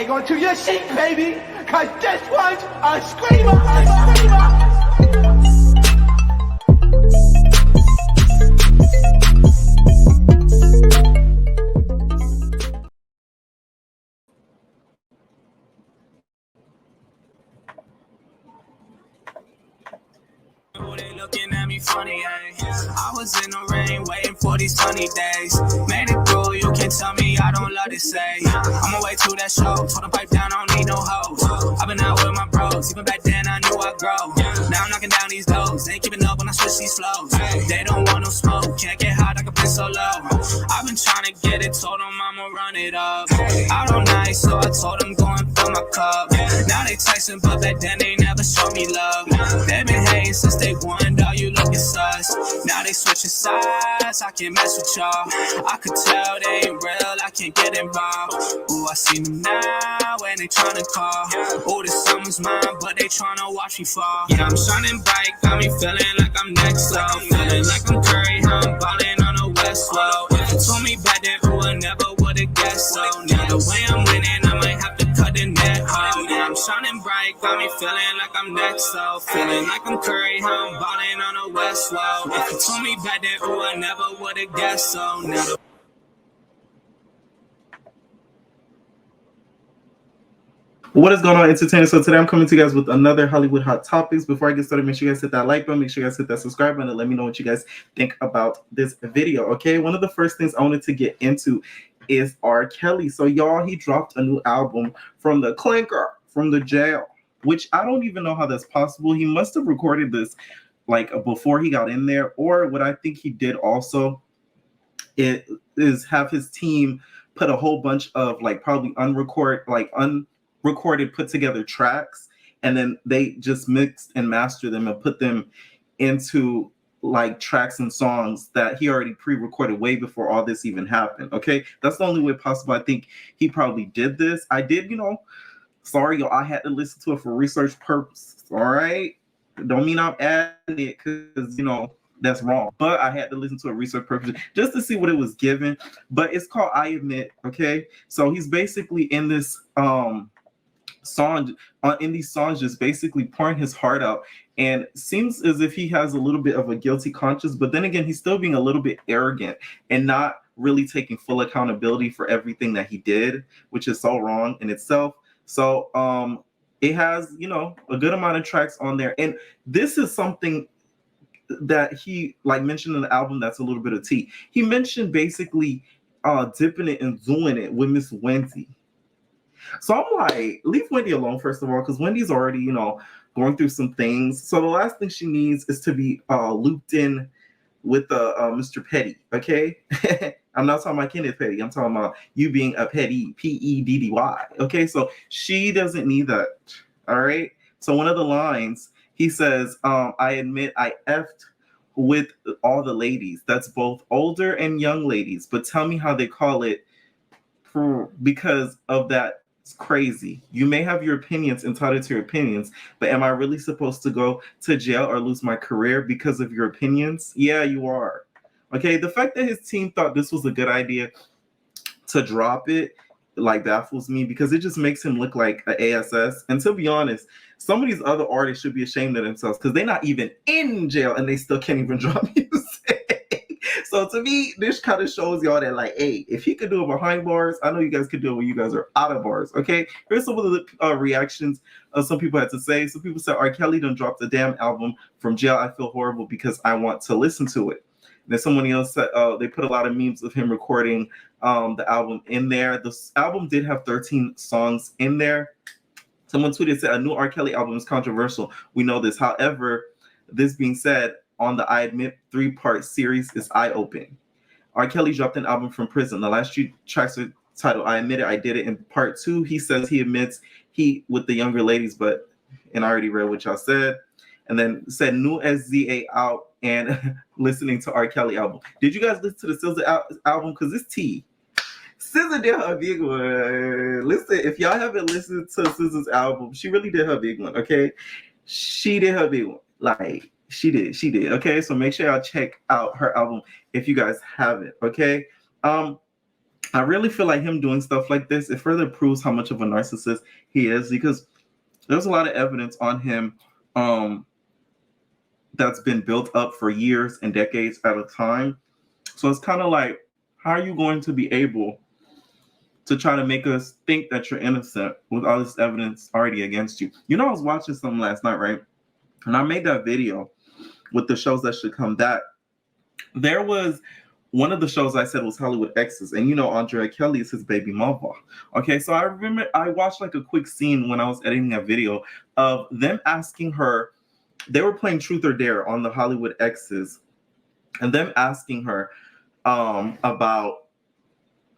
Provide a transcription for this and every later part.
hang on to your seat, baby, cause this one's a screamer, a screamer. They looking at me funny, I was in the rain waiting for these sunny days. Made it through, you can tell me I don't love to say. I'm away to that show, told them pipe down, I don't need no hoes. I've been out with my bros, even back then I knew I'd grow. Now I'm knocking down these doors, ain't keeping up when I switch these flows. They don't want no smoke, can't get hot, I can play so low. I've been trying to get it, told them I'ma run it up. Out all night, so I told them go and fill my cup. Now they texting, but back then they never showed me love. They been hating since day one, dog, you looking sus. Now they switching sides, I can't mess with y'all. I could tell they ain't real, I can't get involved. Ooh, I see them now, and they tryna call. Ooh, this summer's mine, but they tryna watch me fall. Yeah, I'm shining bright, got me feeling like I'm next up. Feeling like I'm Curry, how I'm ballin' on the West Low. If you told me back then, ooh, I never would've guessed so. Now the way I'm winning, I might have to cut the net hole. Now I'm shining bright, got me feeling like I'm next up. Feeling like I'm Curry, how I'm ballin' on the West Low. If you told me back then, ooh, I never would've guessed so. Now the What is going on, entertainers? So today I'm coming to you guys with another Hollywood Hot Topics. Before I get started, make sure you guys hit that like button, make sure you guys hit that subscribe button, and let me know what you guys think about this video, okay? One of the first things I wanted to get into is R. Kelly. So y'all, he dropped a new album from the clinker, from the jail, which I don't even know how that's possible. He must have recorded this like before he got in there, or what I think he did also is have his team put a whole bunch of like probably unrecorded put together tracks, and then they just mixed and mastered them and put them into like tracks and songs that he already pre-recorded way before all this even happened. Okay, that's the only way possible. I think he probably did this. I did, sorry, y'all, I had to listen to it for research purposes. All right, don't mean I'm adding it because that's wrong, but I had to listen to a research purpose just to see what it was given. But it's called I Admit. Okay, so he's basically in this song in these songs just basically pouring his heart out, and seems as if he has a little bit of a guilty conscience, but then again he's still being a little bit arrogant and not really taking full accountability for everything that he did, which is so wrong in itself. So it has a good amount of tracks on there, and this is something that he like mentioned in the album that's a little bit of tea. He mentioned basically dipping it and doing it with Miss Wendy. So I'm like, leave Wendy alone, first of all, because Wendy's already, going through some things. So the last thing she needs is to be looped in with Mr. Petty, okay? I'm not talking about Kenneth Petty. I'm talking about you being a petty, Peddy, okay? So she doesn't need that, all right? So one of the lines, he says, I admit I effed with all the ladies. That's both older and young ladies. But tell me how they call it because of that. It's crazy. You may have your opinions, entitled to your opinions, but am I really supposed to go to jail or lose my career because of your opinions? Yeah, you are. Okay, the fact that his team thought this was a good idea to drop it like baffles me, because it just makes him look like an ASS. And to be honest, some of these other artists should be ashamed of themselves because they're not even in jail and they still can't even drop music. So to me, this kind of shows y'all that, like, hey, if he could do it behind bars, I know you guys could do it when you guys are out of bars, okay? Here's some of the reactions some people had to say. Some people said, R. Kelly done dropped the damn album from jail. I feel horrible because I want to listen to it. And then someone else said, they put a lot of memes of him recording the album in there. The album did have 13 songs in there. Someone tweeted, said, a new R. Kelly album is controversial. We know this. However, this being said, on the I Admit 3-part series is eye-opening. R. Kelly dropped an album from prison. The last 2 tracks are titled I Admit It, I Did It. In part 2, he says he admits he with the younger ladies, and I already read what y'all said. And then said new SZA out and listening to R. Kelly album. Did you guys listen to the SZA album? Because it's tea. SZA did her big one. Listen, if y'all haven't listened to SZA's album, she really did her big one, okay? She did her big one. Like, she did, okay? So make sure y'all check out her album if you guys haven't, okay? I really feel like him doing stuff like this, it further proves how much of a narcissist he is, because there's a lot of evidence on him that's been built up for years and decades at a time. So it's kind of like, how are you going to be able to try to make us think that you're innocent with all this evidence already against you? You know, I was watching something last night, right? And I made that video with the shows that should come back. There was one of the shows I said was Hollywood Exes, and you know Andrea Kelly is his baby mama. Okay, so I remember I watched like a quick scene when I was editing that video of them asking her, they were playing Truth or Dare on the Hollywood Exes, and them asking her about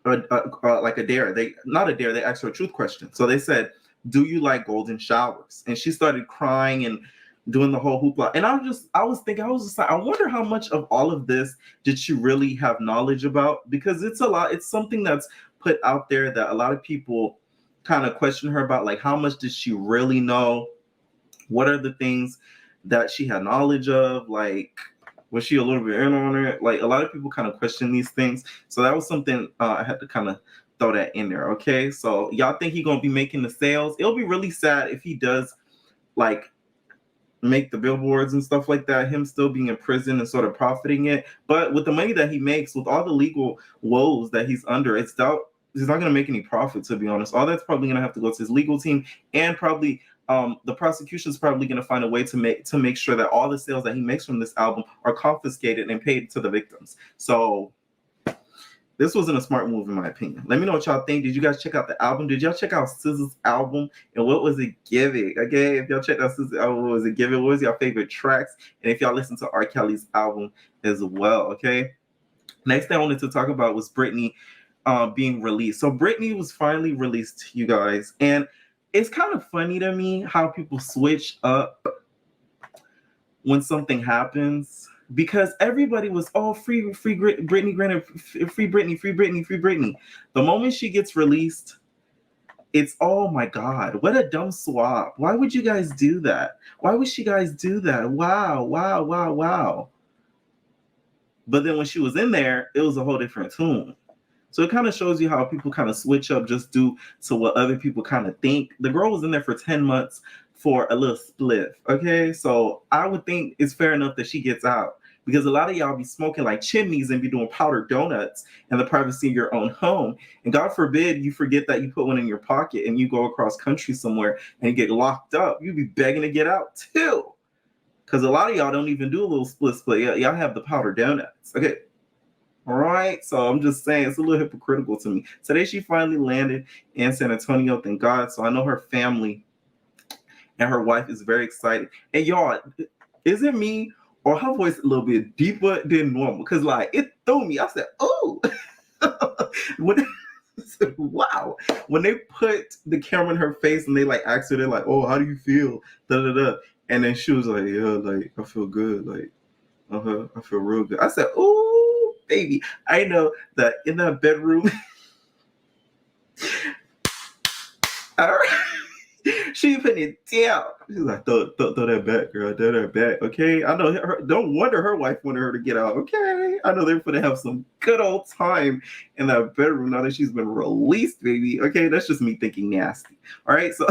like a dare. They not a dare, they asked her a truth question. So they said, do you like golden showers? And she started crying and doing the whole hoopla. And I was thinking, I wonder how much of all of this did she really have knowledge about? Because it's a lot, it's something that's put out there that a lot of people kind of question her about, like how much did she really know? What are the things that she had knowledge of? Like, was she a little bit in on it? Like, a lot of people kind of question these things. So that was something I had to kind of throw that in there. Okay, so y'all think he's gonna be making the sales? It'll be really sad if he does, like, make the billboards and stuff like that, him still being in prison and sort of profiting it. But with the money that he makes, with all the legal woes that he's under, it's doubt he's not going to make any profit, to be honest. All that's probably going to have to go to his legal team, and probably the prosecution is probably going to find a way to make sure that all the sales that he makes from this album are confiscated and paid to the victims. So this wasn't a smart move, in my opinion. Let me know what y'all think. Did you guys check out the album? Did y'all check out SZA's album? And what was it giving? Okay, if y'all checked out SZA's album, what was it giving? What was your favorite tracks? And if y'all listen to R. Kelly's album as well, okay? Next thing I wanted to talk about was Britney being released. So Britney was finally released, you guys. And it's kind of funny to me how people switch up when something happens. Because everybody was free Britney, granted, free Britney. The moment she gets released, it's, oh my God, what a dumb swap. Why would you guys do that? Why would you guys do that? Wow. But then when she was in there, it was a whole different tune. So it kind of shows you how people kind of switch up just due to what other people kind of think. The girl was in there for 10 months for a little spliff, okay? So I would think it's fair enough that she gets out, because a lot of y'all be smoking like chimneys and be doing powdered donuts in the privacy of your own home. And God forbid you forget that you put one in your pocket and you go across country somewhere and you get locked up. You'd be begging to get out too. Because a lot of y'all don't even do a little split. Y'all have the powdered donuts, okay? All right, so I'm just saying it's a little hypocritical to me. Today she finally landed in San Antonio, thank God. So I know her family and her wife is very excited. And y'all, is it me or her voice a little bit deeper than normal? Because like it threw me. I said, oh, wow. When they put the camera in her face and they like asked her, they're like, oh, how do you feel? And then she was like, yeah, like I feel good, like I feel real good. I said, oh, baby, I know that in that bedroom. All right. She put it down. She's like, throw that back, girl. Throw that back, okay? I know her, don't wonder her wife wanted her to get out, okay? I know they're going to have some good old time in that bedroom now that she's been released, baby. Okay, that's just me thinking nasty. All right, so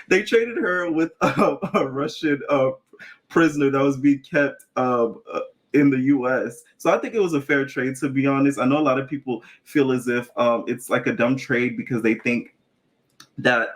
they traded her with a Russian prisoner that was being kept in the U.S. So I think it was a fair trade, to be honest. I know a lot of people feel as if it's like a dumb trade because they think that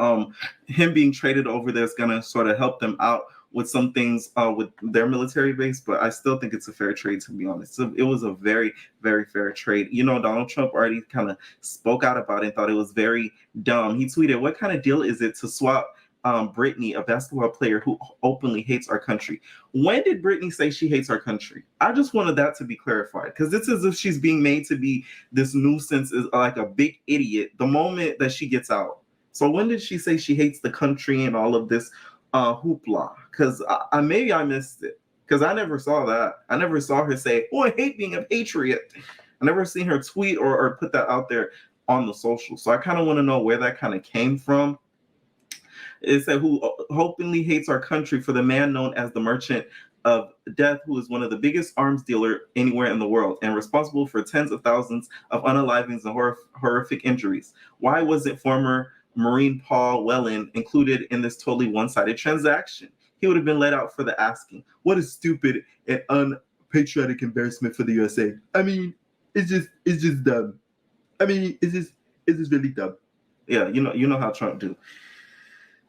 him being traded over there is going to sort of help them out with some things with their military base, but I still think it's a fair trade, to be honest. So it was a very, very fair trade. You know, Donald Trump already kind of spoke out about it and thought it was very dumb. He tweeted, what kind of deal is it to swap Britney, a basketball player who openly hates our country? When did Britney say she hates our country? I just wanted that to be clarified, because it's as if she's being made to be this nuisance, is like a big idiot the moment that she gets out. So when did she say she hates the country and all of this hoopla? Because maybe I missed it, because I never saw that. I never saw her say, oh, I hate being a patriot. I never seen her tweet or put that out there on the social. So I kind of want to know where that kind of came from. It said, who openly hates our country, for the man known as the merchant of death, who is one of the biggest arms dealer anywhere in the world and responsible for tens of thousands of unalivings and horrific injuries. Why wasn't former Marine Paul Whelan included in this totally one-sided transaction? He would have been let out for the asking. What a stupid and unpatriotic embarrassment for the USA. I mean, it's just dumb. I mean, it's just really dumb. Yeah, you know how Trump do.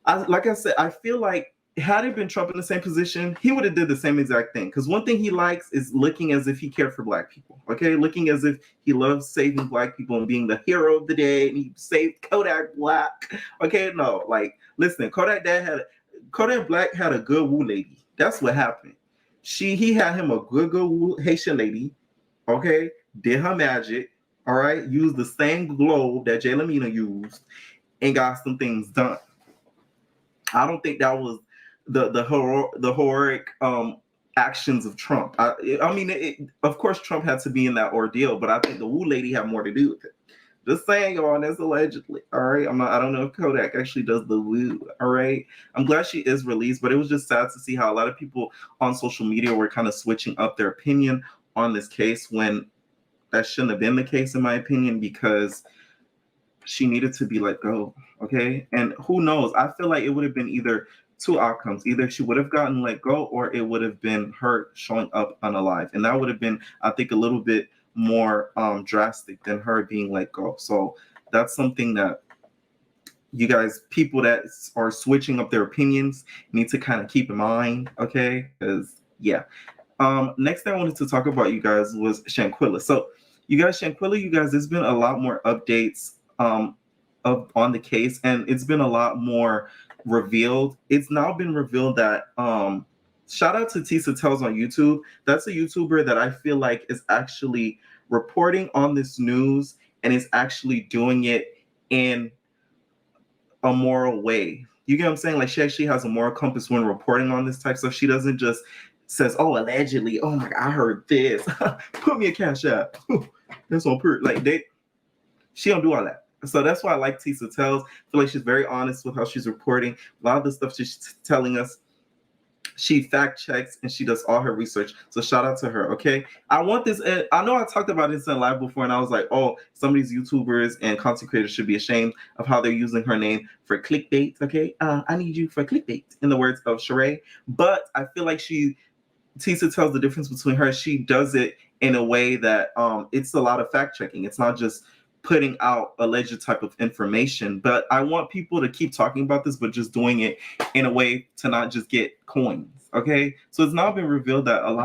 Like I said, I feel like had it been Trump in the same position, he would have did the same exact thing. Because one thing he likes is looking as if he cared for Black people. Okay, looking as if he loves saving Black people and being the hero of the day, and he saved Kodak Black. Okay, no, like listen, Kodak Black had a good woo lady. That's what happened. He had him a good woo Haitian lady. Okay, did her magic. All right, used the same globe that Jay Lamina used, and got some things done. I don't think that was the heroic actions of Trump. I mean, of course, Trump had to be in that ordeal, but I think the woo lady had more to do with it. Just saying, y'all, and that's allegedly. All right, I don't know if Kodak actually does the woo. All right, I'm glad she is released, but it was just sad to see how a lot of people on social media were kind of switching up their opinion on this case when that shouldn't have been the case, in my opinion, because she needed to be let go. Okay, and who knows? I feel like it would have been either two outcomes. Either she would have gotten let go, or it would have been her showing up unalive. And that would have been, I think, a little bit more drastic than her being let go. So that's something that you guys, people that are switching up their opinions, need to kind of keep in mind, okay? Because, yeah. Next thing I wanted to talk about, you guys, was Shanquilla. So, you guys, there's been a lot more updates on the case, and it's been a lot more revealed. It's now been revealed that shout out to Tisa Tells on YouTube. That's a YouTuber that I feel like is actually reporting on this news and is actually doing it in a moral way. You get what I'm saying? Like, she actually has a moral compass when reporting on this type of stuff. She doesn't just says, "Oh, allegedly, oh my God, I heard this. Put me a cash app." That's on purpose. Like, she don't do all that. So that's why I like Tisa Tells. I feel like she's very honest with how she's reporting. A lot of the stuff she's telling us, she fact checks and she does all her research. So shout out to her, okay? I want this. I know I talked about this in live before, and I was like, oh, some of these YouTubers and content creators should be ashamed of how they're using her name for clickbait, okay? I need you for clickbait, in the words of Sheree. But I feel like Tisa Tells the difference between her. She does it in a way that it's a lot of fact checking. It's not just putting out alleged type of information, but I want people to keep talking about this, but just doing it in a way to not just get coins. Okay, so it's now been revealed that all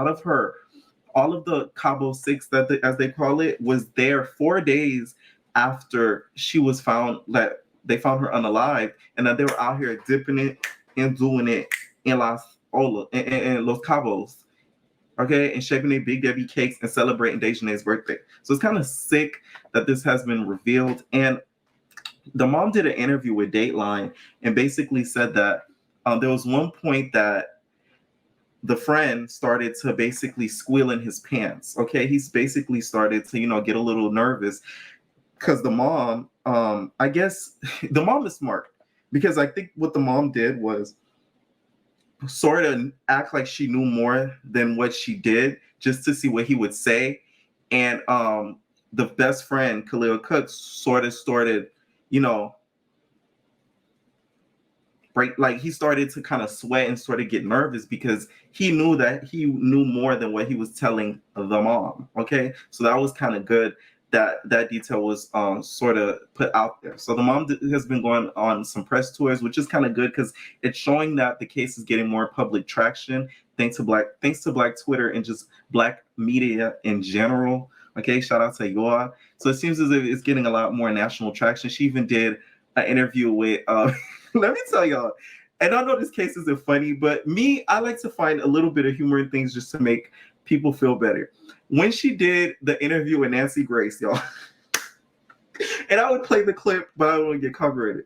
of the Cabo 6, as they call it, was there 4 days after she was found, that they found her unalive, and that they were out here dipping it and doing it in Los Cabos. Okay, and shaping their Big Debbie cakes and celebrating Dejanay's birthday. So it's kind of sick that this has been revealed. And the mom did an interview with Dateline and basically said that there was one point that the friend started to basically squeal in his pants. Okay, he's basically started to, get a little nervous because the mom, I guess the mom is smart, because I think what the mom did was sort of act like she knew more than what she did, just to see what he would say. And the best friend, Khalil Cook, sort of started, he started to kind of sweat and sort of get nervous, because he knew that he knew more than what he was telling the mom. Okay, so that was kind of good that detail was sort of put out there. So the mom has been going on some press tours, which is kind of good, because it's showing that the case is getting more public traction thanks to Black Twitter and just Black media in general. Okay, shout out to Yoa. So it seems as if it's getting a lot more national traction. She even did an interview with let me tell y'all, and I know this case isn't funny, but I like to find a little bit of humor in things just to make people feel better. When she did the interview with Nancy Grace, y'all, and I would play the clip, but I don't want to get copyrighted.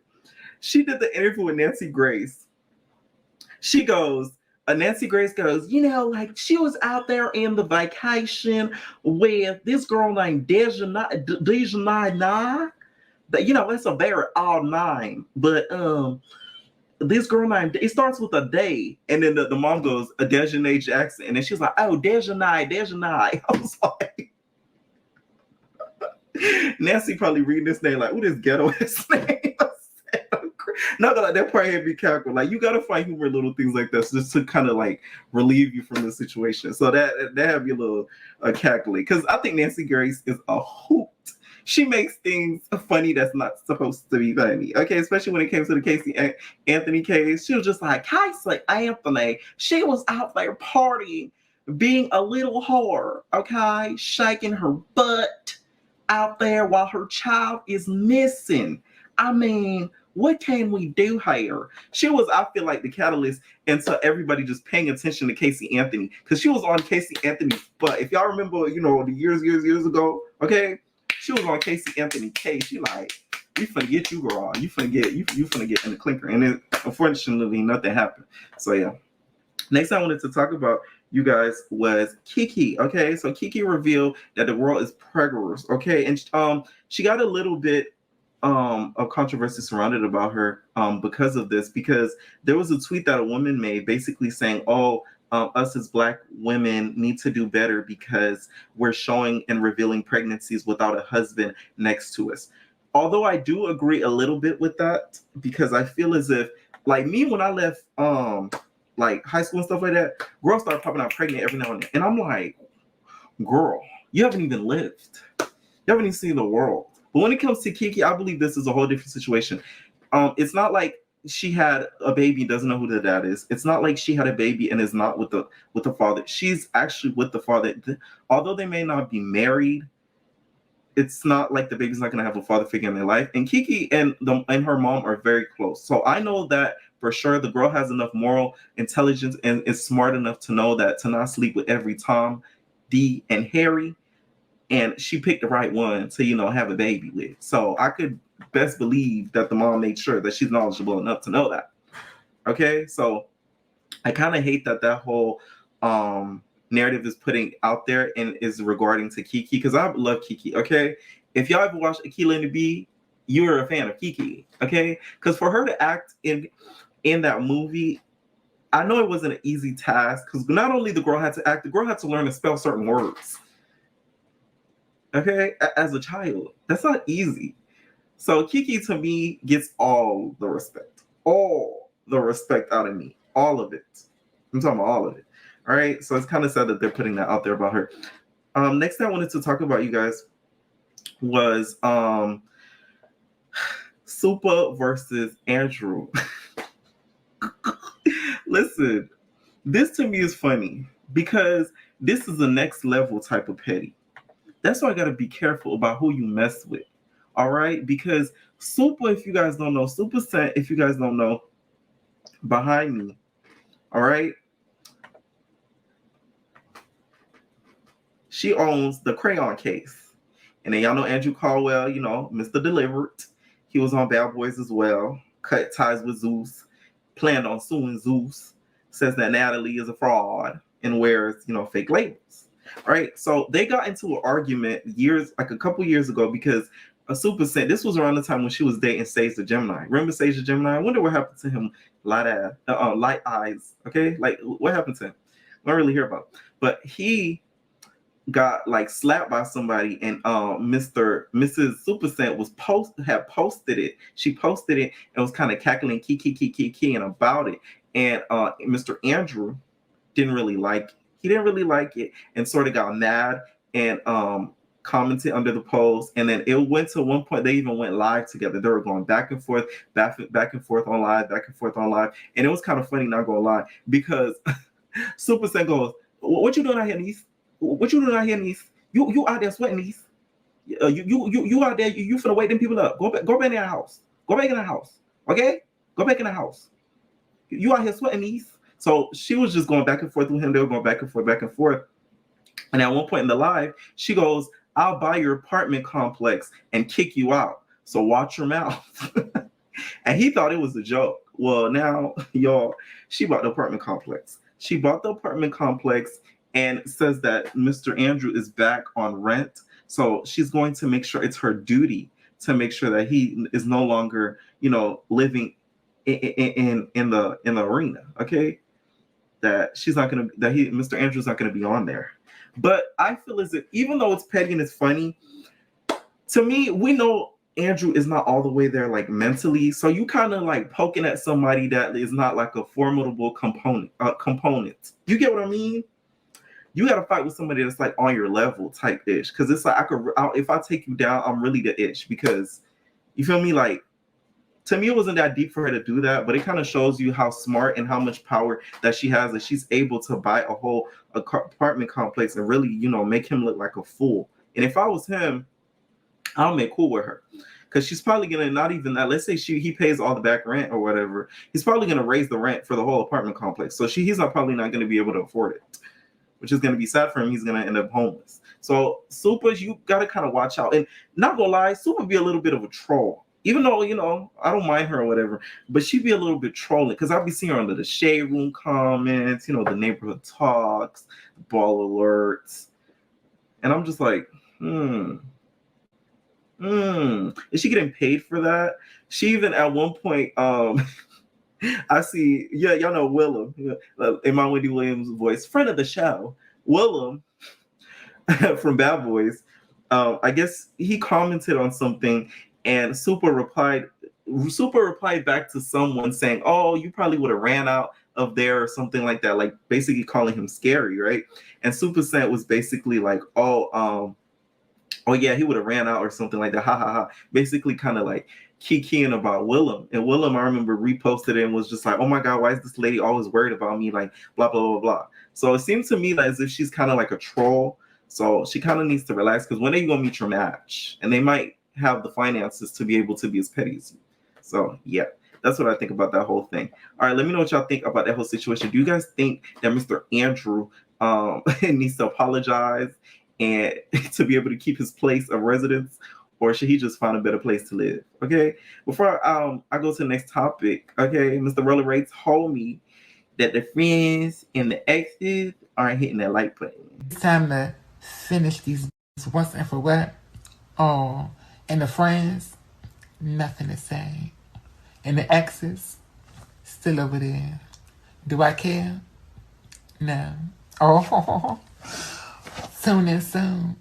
She did the interview with Nancy Grace. Nancy Grace goes, she was out there in the vacation with this girl named Dejanay. It's a very odd name, but this girl named, it starts with a day, and then the mom goes, a Dejanay Jackson, and then she's like, oh, Dejanay. I was like, Nancy probably reading this name like, "Ooh, this ghetto ass name." Not that that part had me cackle. Like, you gotta find humor in little things like this just to kind of like relieve you from the situation. So that had me a little cackling, because I think Nancy Grace is a hoot. She makes things funny that's not supposed to be funny. Okay, especially when it came to the Casey Anthony case. She was just like, Casey Anthony, she was out there partying, being a little whore, okay, shaking her butt out there while her child is missing. I mean, what can we do here? She was, I feel like, the catalyst into everybody just paying attention to Casey Anthony, because she was on Casey Anthony's butt. If y'all remember, the years ago, okay, she was on Casey Anthony case. She like, we finna get you, girl. You finna get you finna get in the clinker. And then, unfortunately, nothing happened. So yeah. Next I wanted to talk about, you guys, was Kiki. Okay, so Kiki revealed that the world is preggers. Okay, and she got a little bit of controversy surrounded about her because of this, because there was a tweet that a woman made basically saying, oh, us as Black women need to do better because we're showing and revealing pregnancies without a husband next to us. Although I do agree a little bit with that, because I feel as if, like me, when I left like high school and stuff like that, girls started popping out pregnant every now and then. And I'm like, girl, you haven't even lived. You haven't even seen the world. But when it comes to Kiki, I believe this is a whole different situation. It's not like she had a baby and doesn't know who the dad is. It's not like she had a baby and is not with the father. She's actually with the father. Although they may not be married, it's not like the baby's not going to have a father figure in their life. And Kiki and her mom are very close. So I know that for sure the girl has enough moral intelligence and is smart enough to know that to not sleep with every Tom, Dee, and Harry. And she picked the right one to, have a baby with. So I could best believe that the mom made sure that she's knowledgeable enough to know that. Okay, so I kind of hate that whole narrative is putting out there and is regarding to Kiki, because I love Kiki. Okay, if y'all ever watched Akilah and the Bee, you're a fan of Kiki. Okay, because for her to act in that movie, I know it wasn't an easy task, because not only the girl had to act, the girl had to learn to spell certain words. Okay, as a child, that's not easy. So Kiki, to me, gets all the respect out of me, all of it. I'm talking about all of it. All right, so it's kind of sad that they're putting that out there about her. Next thing I wanted to talk about, you guys, was Supa versus Andrew. Listen, this to me is funny because this is the next level type of petty. That's why I gotta be careful about who you mess with. All right, because Supa, if you guys don't know, Supa Cent, if you guys don't know, behind me. All right, she owns the crayon case, and then y'all know Andrew Caldwell, Mr. Delivered. He was on Bad Boys as well. Cut ties with Zeus. Planned on suing Zeus. Says that Natalie is a fraud and wears, fake labels. All right, so they got into an argument a couple years ago because a Supa Cent, this was around the time when she was dating Sage the Gemini. Remember Sage the Gemini? I wonder what happened to him. Light eyes. Okay, like what happened to him? I don't really hear about it. But he got like slapped by somebody, and Mrs. Supa Cent had posted it. She posted it and was kind of cackling key about it. And Mr. Andrew didn't really like it. He didn't really like it and sort of got mad and commented under the post. And then it went to one point, they even went live together. They were going back and forth on live. And it was kind of funny, not gonna lie, because Supa Cent goes, what you doing out here, niece? What you doing out here, niece? You out there sweating, niece? You out there, you finna wake them people up. Go back in the house. Go back in the house. Okay? Go back in the house. You out here sweating, niece. So she was just going back and forth with him. They were going back and forth. And at one point in the live, she goes, I'll buy your apartment complex and kick you out. So watch your mouth. And he thought it was a joke. Well, now, y'all, she bought the apartment complex. She bought the apartment complex and says that Mr. Andrew is back on rent. So she's going to make sure it's her duty to make sure that he is no longer, living in the arena. Okay, that she's not gonna that he Mr. Andrew's not gonna be on there. But I feel as if even though it's petty and it's funny, to me, we know Andrew is not all the way there like mentally. So you kind of like poking at somebody that is not like a formidable component. You get what I mean? You got to fight with somebody that's like on your level type ish. Because it's like if I take you down, I'm really the ish. Because you feel me? Like to me, it wasn't that deep for her to do that, but it kind of shows you how smart and how much power that she has, that she's able to buy a whole apartment complex and really, make him look like a fool. And if I was him, I'll make cool with her, because she's probably gonna not even that. Let's say he pays all the back rent or whatever. He's probably gonna raise the rent for the whole apartment complex. So he's probably not gonna be able to afford it, which is gonna be sad for him. He's gonna end up homeless. So Supa, you gotta kind of watch out. And not gonna lie, Supa be a little bit of a troll. Even though, I don't mind her or whatever, but she be a little bit trolling, because I'll be seeing her under the shade room comments, the neighborhood talks, ball alerts. And I'm just like, is she getting paid for that? She even at one point, I see, y'all know Willem, in my Wendy Williams voice, friend of the show, Willem from Bad Boys. I guess he commented on something, and Supa replied back to someone saying, "Oh, you probably would have ran out of there," or something like that, like basically calling him scary, right? And Supa said was basically like, "Oh yeah, he would have ran out," or something like that. Ha ha ha. Basically kind of like kikiing about Willem. And Willem, I remember, reposted it and was just like, "Oh my God, why is this lady always worried about me?" Like blah, blah, blah, blah. So it seems to me like as if she's kind of like a troll. So she kind of needs to relax, because when are you going to meet your match? And they might have the finances to be able to be as petty as you. So yeah, that's what I think about that whole thing. All right, let me know what y'all think about that whole situation. Do you guys think that Mr. Andrew needs to apologize and to be able to keep his place of residence, or should he just find a better place to live? Okay, before I go to the next topic, okay, Mr. Roller Rates told me that the friends and the exes aren't hitting that like button. It's time to finish these once and for what. Oh, and the friends, nothing to say. And the exes, still over there. Do I care? No. Oh, soon and soon.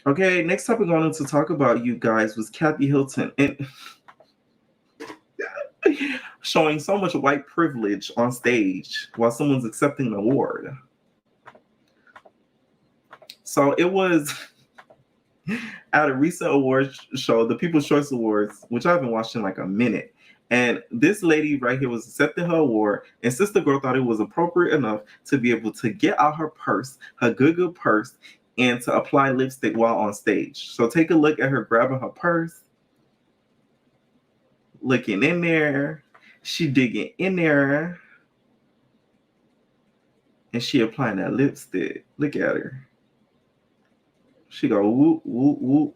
Okay, next topic I wanted to talk about, you guys, was Kathy Hilton. And showing so much white privilege on stage while someone's accepting an award. So it was at a recent awards show, the People's Choice Awards, which I've been watching like a minute. And this lady right here was accepting her award, and Sister Girl thought it was appropriate enough to be able to get out her purse, her good purse, and to apply lipstick while on stage. So take a look at her grabbing her purse, looking in there, she digging in there, and she applying that lipstick. Look at her. She go whoop, whoop, whoop.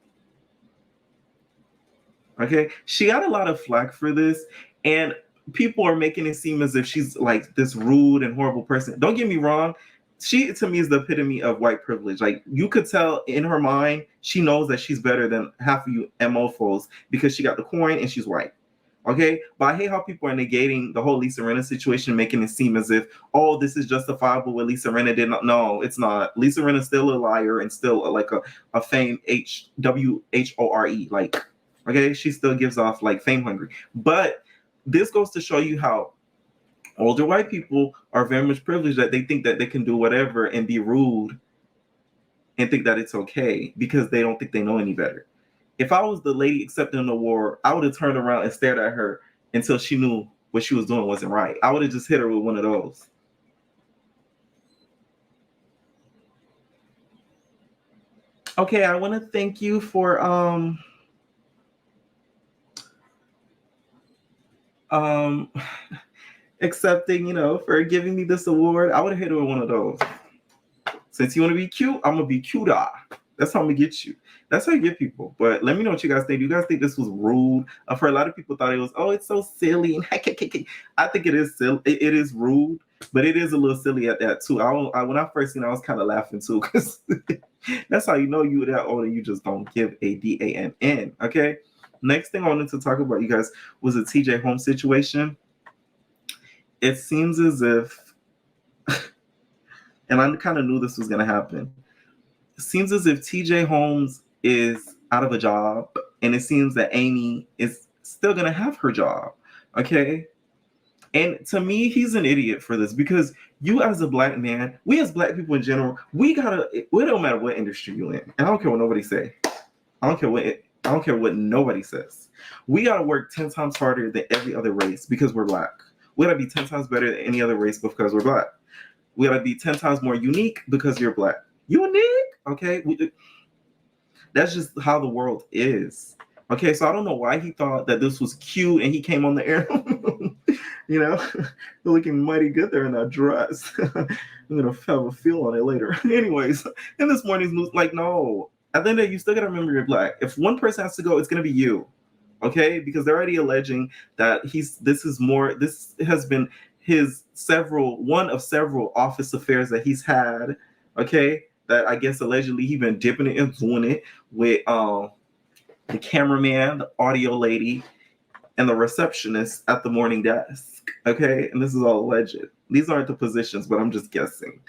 Okay, she got a lot of flack for this, and people are making it seem as if she's like this rude and horrible person. Don't get me wrong. She, to me, is the epitome of white privilege. Like, you could tell in her mind, she knows that she's better than half of you MOFOs because she got the coin and she's white. Okay, but I hate how people are negating the whole Lisa Rinna situation, making it seem as if, oh, this is justifiable what Lisa Rinna did. Not. No, it's not. Lisa Rinna's still a liar and still like a fame WHORE. Like, okay, she still gives off like fame hungry. But this goes to show you how older white people are very much privileged, that they think that they can do whatever and be rude and think that it's okay because they don't think they know any better. If I was the lady accepting an award, I would have turned around and stared at her until she knew what she was doing wasn't right. I would have just hit her with one of those. Okay, I want to thank you for accepting, for giving me this award. I would have hit her with one of those. Since you want to be cute, I'm gonna be cuter. That's how I'm gonna get you. That's how you get people. But let me know what you guys think. Do you guys think this was rude? For a lot of people thought it was, oh, it's so silly. And I think it is silly. It is rude, but it is a little silly at that too. When I first seen it, I was kind of laughing too, because that's how you know you that old and you just don't give a DANN. Okay. Next thing I wanted to talk about, you guys, was the TJ Holmes situation. It seems as if, and I kind of knew this was going to happen. It seems as if TJ Holmes is out of a job, and it seems that Amy is still going to have her job. Okay. And to me, he's an idiot for this, because you as a black man, we as black people in general, we don't matter what industry you're in. And I don't care what nobody say. I don't care what nobody says. We gotta work 10 times harder than every other race because we're black. We gotta be 10 times better than any other race because we're black. We gotta be 10 times more unique because you're black. Unique, okay? That's just how the world is. Okay, so I don't know why he thought that this was cute and he came on the air. You know, looking mighty good there in that dress. I'm gonna have a feel on it later. Anyways, in this morning's news, like, no. At the end of the day, you still gotta remember you're black. If one person has to go, it's gonna be you. Okay? Because they're already alleging that this has been one of several office affairs that he's had. Okay? That I guess allegedly he's been dipping it and doing it with the cameraman, the audio lady, and the receptionist at the morning desk. Okay, and this is all alleged. These aren't the positions, but I'm just guessing.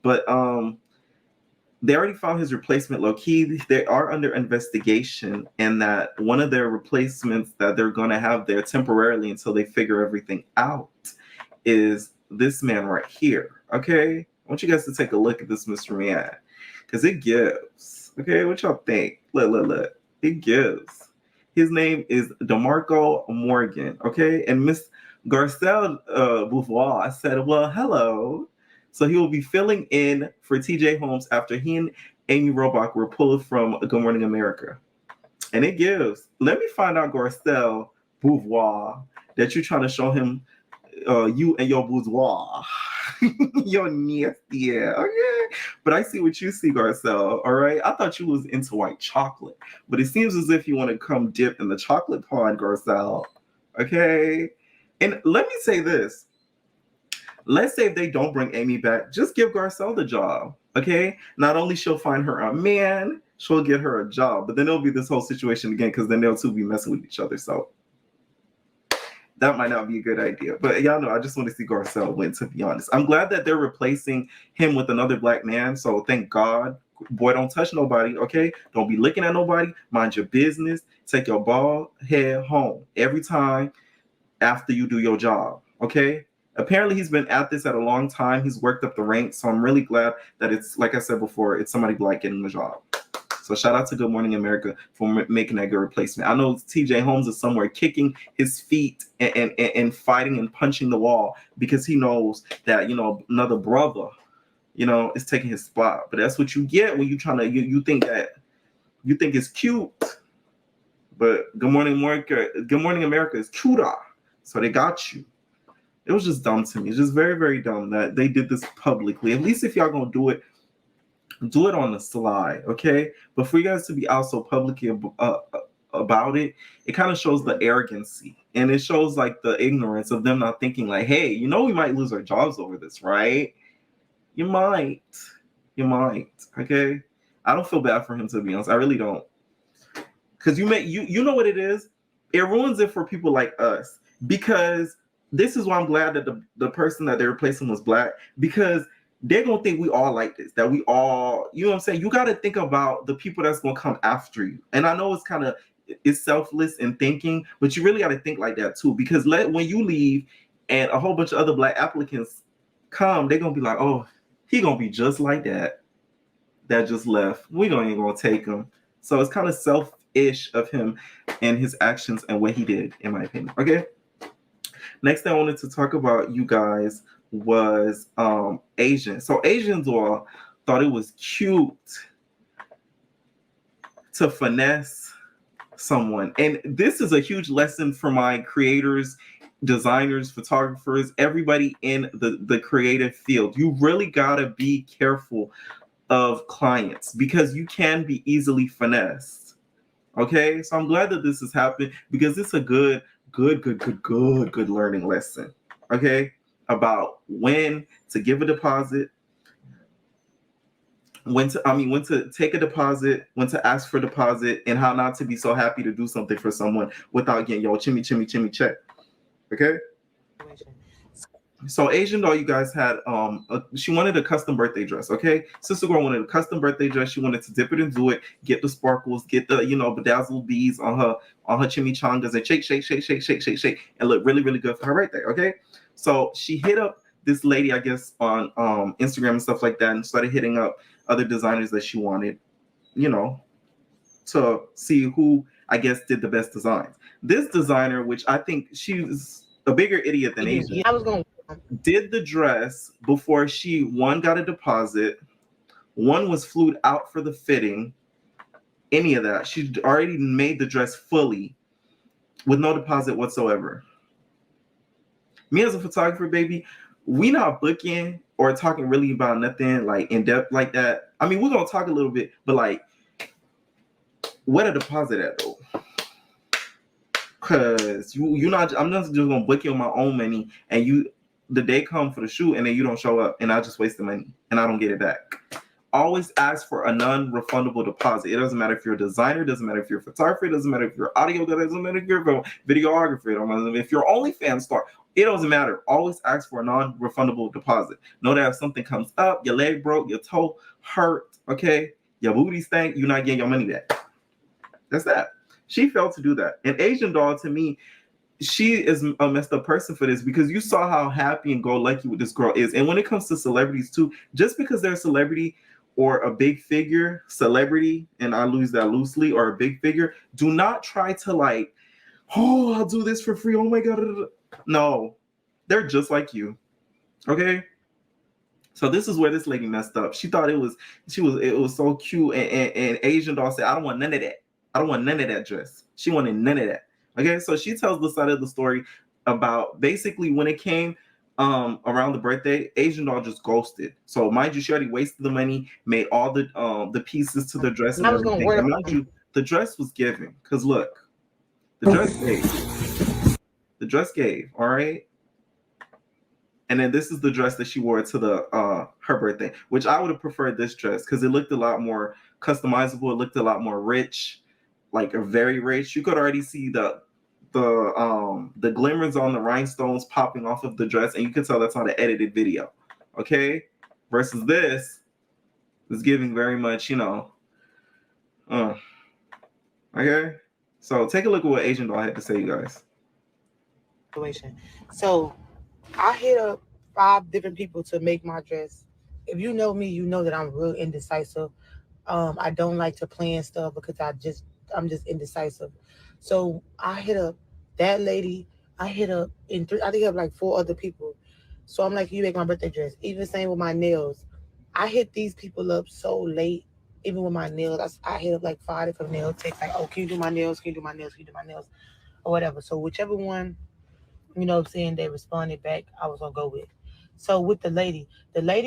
But they already found his replacement low-key. They are under investigation, and that one of their replacements that they're going to have there temporarily until they figure everything out is this man right here. Okay, I want you guys to take a look at this Mr. Man, because it gives. Okay, what y'all think? Look. It gives. His name is DeMarco Morgan. Okay, and Miss Garcelle Beauvoir said, well, hello. So he will be filling in for TJ Holmes after he and Amy Robach were pulled from Good Morning America. And it gives. Let me find out, Garcelle Beauvoir, that you're trying to show him you and your bourgeois. You're nasty, yeah. Okay. But I see what you see, Garcelle. All right. I thought you was into white chocolate, but it seems as if you want to come dip in the chocolate pond, Garcelle. Okay. And let me say this. Let's say if they don't bring Amy back, just give Garcelle the job. Okay. Not only she'll find her a man, she'll get her a job, but then there'll be this whole situation again because then they'll two be messing with each other. So that might not be a good idea. But y'all know, I just want to see Garcelle win, to be honest. I'm glad that they're replacing him with another black man. So thank God. Boy, don't touch nobody, okay? Don't be looking at nobody. Mind your business. Take your bald head home every time after you do your job, okay? Apparently, he's been at this at a long time. He's worked up the ranks. So I'm really glad that it's, like I said before, it's somebody black getting the job. So shout out to Good Morning America for making that good replacement. I know TJ Holmes is somewhere kicking his feet and fighting and punching the wall because he knows that, you know, another brother, you know, is taking his spot. But that's what you get when you trying to, you think it's cute. But Good Morning America is cuter. So they got you. It was just dumb to me. It's just very, very dumb that they did this publicly. At least if y'all gonna do it on the slide, okay? But for you guys to be out so publicly about it, it kind of shows the arrogancy. And it shows like the ignorance of them not thinking like, hey, you know, we might lose our jobs over this, right? You might, okay? I don't feel bad for him, to be honest. I really don't. Because you know what it is? It ruins it for people like us. Because this is why I'm glad that the person that they're replacing was black. Because they're going to think we all like this, that we all, you know what I'm saying? You got to think about the people that's going to come after you. And I know it's selfless in thinking, but you really got to think like that too. Because when you leave and a whole bunch of other black applicants come, they're going to be like, oh, he going to be just like that just left. We ain't going to take him. So it's kind of selfish of him and his actions and what he did, in my opinion. Okay. Next thing I wanted to talk about, you guys, was Asians. So Asians all thought it was cute to finesse someone. And this is a huge lesson for my creators, designers, photographers, everybody in the creative field. You really gotta be careful of clients because you can be easily finessed. Okay, so I'm glad that this has happened because it's a good learning lesson. Okay, about when to give a deposit, when to take a deposit, when to ask for deposit, and how not to be so happy to do something for someone without getting your chimmy check. Okay. So Asian doll, you guys had she wanted a custom birthday dress. Okay, sister girl wanted a custom birthday dress. She wanted to dip it and do it, get the sparkles, get the bedazzled beads on her chimichangas, and shake, and look really really good for her birthday. Okay, so she hit up this lady, I guess, on Instagram and stuff like that, and started hitting up other designers that she wanted, to see who I guess did the best designs. This designer, which I think she's a bigger idiot than Asian, did the dress before she got a deposit, was flued out for the fitting, any of that. She already made the dress fully with no deposit whatsoever. Me as a photographer, baby, we not booking or talking really about nothing like in depth like that. I mean, we're gonna talk a little bit, but like, where the deposit at though? Cause I'm not just gonna book you on my own money, and the day come for the shoot and then you don't show up, and I just waste the money and I don't get it back. Always ask for a non-refundable deposit. It doesn't matter if you're a designer, it doesn't matter if you're a photographer, it doesn't matter if you're audio, it doesn't matter if you're a videographer, it doesn't matter if you're OnlyFans star. It doesn't matter. Always ask for a non-refundable deposit. Know that if something comes up, your leg broke, your toe hurt, okay, your booty stank, you're not getting your money back. That's that. She failed to do that. And Asian doll, to me, she is a messed up person for this, because you saw how happy and go lucky with this girl is. And when it comes to celebrities too, just because they're a celebrity or a big figure, celebrity, and I lose that loosely, or a big figure, do not try to like, oh, I'll do this for free. Oh my God. No, they're just like you. Okay. So this is where this lady messed up. She thought it was so cute. And Asian doll said, I don't want none of that. I don't want none of that dress. She wanted none of that. Okay, so she tells the side of the story about basically when it came around the birthday, Asian doll just ghosted. So mind you, she already wasted the money, made all the pieces to the dress and everything. And mind you, the dress was given. Because look, the dress gave. The dress gave, all right? And then this is the dress that she wore to the her birthday, which I would have preferred this dress because it looked a lot more customizable. It looked a lot more rich. Like a very rich. You could already see the glimmers on the rhinestones popping off of the dress, and you could tell that's on the edited video. Okay, versus this is giving very much, okay. So take a look at what Asian doll had to say, you guys. So I hit up 5 different people to make my dress. If you know me, you know that I'm real indecisive. I don't like to plan stuff because I'm just indecisive. So I hit up that lady. I hit up I think I have like 4 other people. So I'm like, you make my birthday dress. Even same with my nails. I hit these people up so late. Even with my nails, I hit up like 5 different nail techs. Like, oh, can you do my nails? Can you do my nails? Can you do my nails? Or whatever. So whichever one, they responded back, I was gonna go with. So with the lady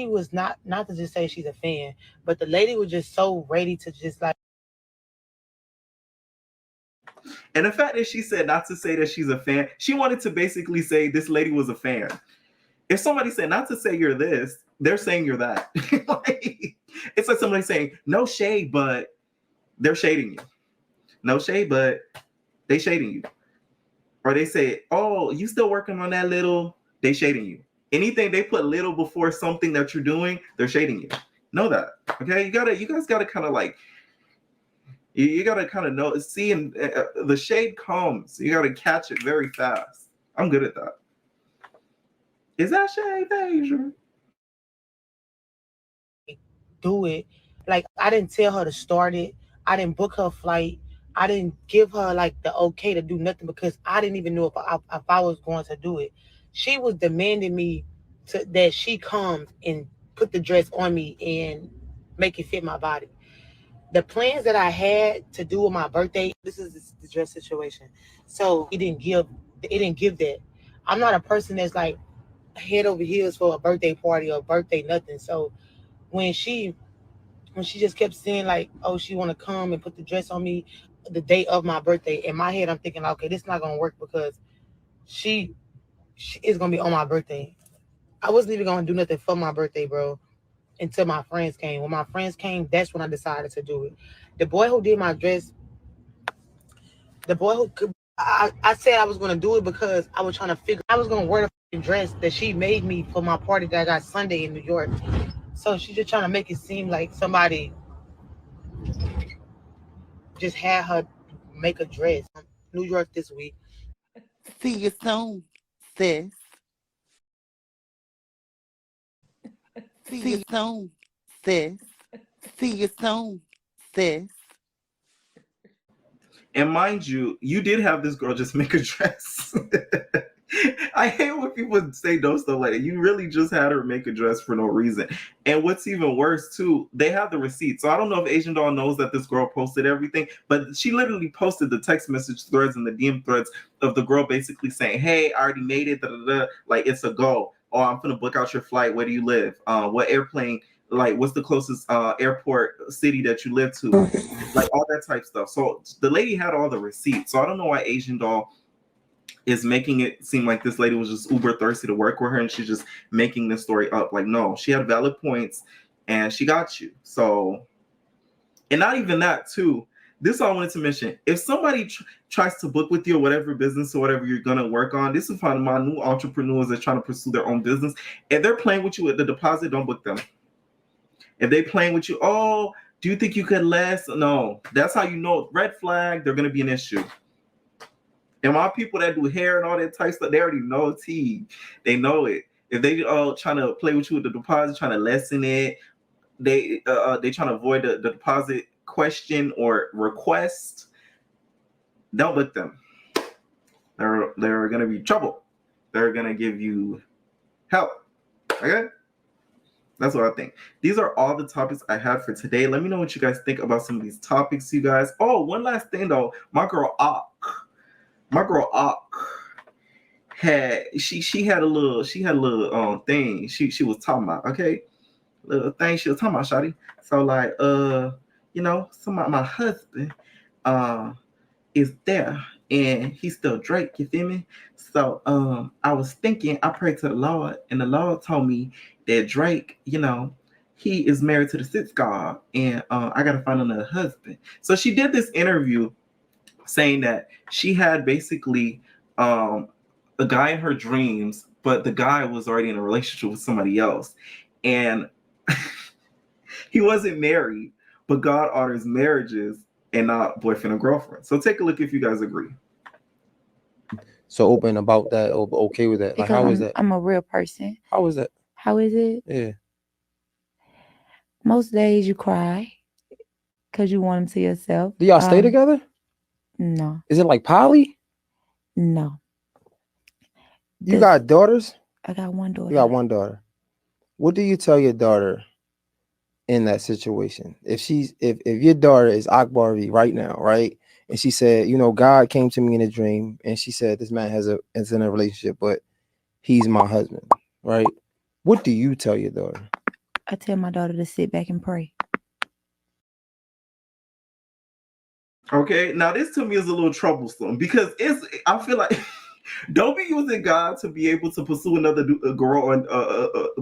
was not to just say she's a fan, but the lady was just so ready to just like. And the fact that she said not to say that she's a fan, she wanted to basically say this lady was a fan. If somebody said not to say you're this, they're saying you're that. Like, it's like somebody saying no shade, but they're shading you. No shade, but they shading you. Or they say, oh, you still working on that little, they shading you. Anything they put little before something that you're doing, they're shading you. Know that. Okay, you guys gotta kind of like, you gotta kind of know, see, and the shade comes. You gotta catch it very fast. I'm good at that. Is that shade, Asia? Do it. Like, I didn't tell her to start it. I didn't book her flight. I didn't give her like the okay to do nothing because I didn't even know if I was going to do it. She was demanding me that she come and put the dress on me and make it fit my body. The plans that I had to do on my birthday, this is the dress situation. So it didn't give that. I'm not a person that's like head over heels for a birthday party or birthday nothing. So when she just kept saying like, oh, she want to come and put the dress on me the day of my birthday, in my head I'm thinking, okay, this is not gonna work because she is gonna be on my birthday. I wasn't even gonna do nothing for my birthday, bro. until my friends came. When my friends came, that's when I decided to do it. The boy who did my dress, the boy who I said I was gonna do it because I was trying to figure I was gonna wear the dress that she made me for my party that I got Sunday in New York. So she's just trying to make it seem like somebody just had her make a dress. New York this week. See you soon, sis. See you soon, sis. See you soon, sis. And mind you, you did have this girl just make a dress. I hate when people say those stuff like that. You really just had her make a dress for no reason. And what's even worse too, they have the receipt. So I don't know if Asian Doll knows that this girl posted everything, but she literally posted the text message threads and the DM threads of the girl basically saying, "Hey, I already made it. Da, da, da. Like it's a go. Oh, I'm gonna book out your flight. Where do you live? What airplane? Like what's the closest airport city that you live to?" Like all that type stuff. So the lady had all the receipts. So I don't know why Asian Doll is making it seem like this lady was just uber thirsty to work with her and she's just making this story up. Like, no, she had valid points and she got you. So, and not even that too. This I wanted to mention. If somebody tries to book with you or whatever business or whatever you're going to work on, this is for my new entrepreneurs that are trying to pursue their own business. If they're playing with you at the deposit, don't book them. If they playing with you, oh, do you think you could less? No, that's how you know. Red flag, they're going to be an issue. And my people that do hair and all that type stuff, they already know T. They know it. If they trying to play with you with the deposit, trying to lessen it, they trying to avoid the deposit question or request, don't book them. They're gonna be trouble. They're gonna give you help. Okay? That's what I think. These are all the topics I had for today. Let me know what you guys think about some of these topics, you guys. Oh, one last thing though. My girl had she had a little thing she was talking about, okay? Little thing she was talking about, shawty. So like my husband is there and he's still Drake, you feel me? So I was thinking, I prayed to the Lord and the Lord told me that Drake, he is married to the sixth god and I gotta find another husband. So she did this interview saying that she had basically a guy in her dreams, but the guy was already in a relationship with somebody else. And he wasn't married, but God honors marriages and not boyfriend or girlfriend. So take a look if you guys agree. So open about that, okay with that. Like, Because how is that? I'm a real person. How is that? How is it? Yeah. Most days you cry because you want him to yourself. Do y'all stay together? No. Is it like poly? No. You got daughters? I got one daughter. You got one daughter. What do you tell your daughter in that situation? If your daughter is Akbari right now, right? And she said, God came to me in a dream and she said this man is in a relationship, but he's my husband, right? What do you tell your daughter? I tell my daughter to sit back and pray. Okay, now this to me is a little troublesome because I feel like don't be using God to be able to pursue another girl and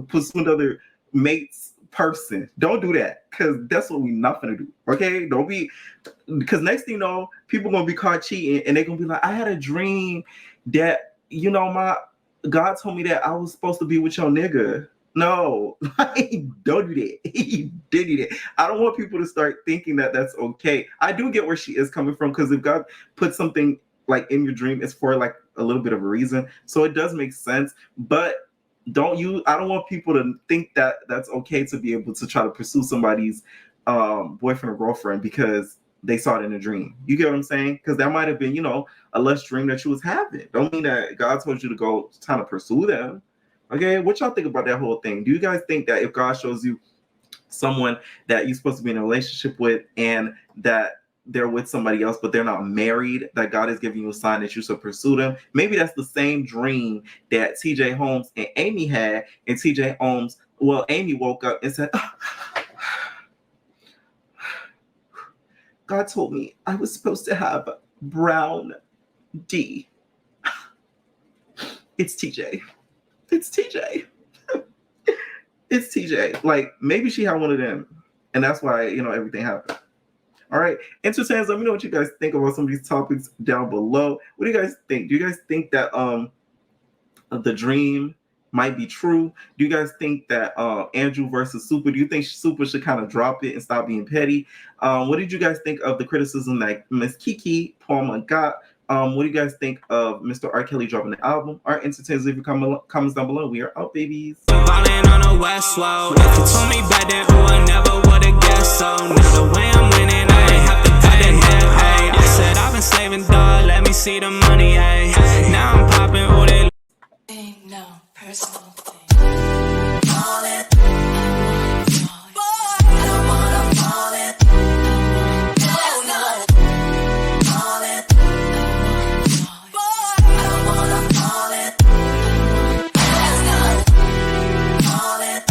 pursue another mate's person. Don't do that because that's what we're not gonna do. Okay, don't be, because next thing you know, people gonna be caught cheating and they're gonna be like, I had a dream that my God told me that I was supposed to be with your nigga. No, don't do that. He did do that. I don't want people to start thinking that that's okay. I do get where she is coming from because if God put something like in your dream, it's for like a little bit of a reason. So it does make sense. But I don't want people to think that that's okay to be able to try to pursue somebody's boyfriend or girlfriend because they saw it in a dream. You get what I'm saying? Because that might have been, a lush dream that you was having. Don't mean that God told you to go trying to pursue them. Okay, what y'all think about that whole thing? Do you guys think that if God shows you someone that you're supposed to be in a relationship with and that they're with somebody else, but they're not married, that God is giving you a sign that you should pursue them? Maybe that's the same dream that TJ Holmes and Amy had, and Amy woke up and said, God told me I was supposed to have brown D. It's TJ. It's TJ. It's TJ. Like, maybe she had one of them, and that's why, you know, everything happened. All right, entertainers, let me know what you guys think about some of these topics down below. What do you guys think? Do you guys think that the dream might be true? Do you guys think that Andrew versus Supa? Do you think Supa should kind of drop it and stop being petty? What did you guys think of the criticism that Miss Kiki Palmer got? What do you guys think of Mr. R. Kelly dropping the album? Our entertainers, leave your comments down below. We are out, babies. Falling on the west wall. If you told me back then, oh, I never would've guessed so. Now the way I'm winning, I ain't have to pay that half, hey. I said I've been saving, dog, let me see the money, hey. Now I'm popping, oh, they Ain't no personal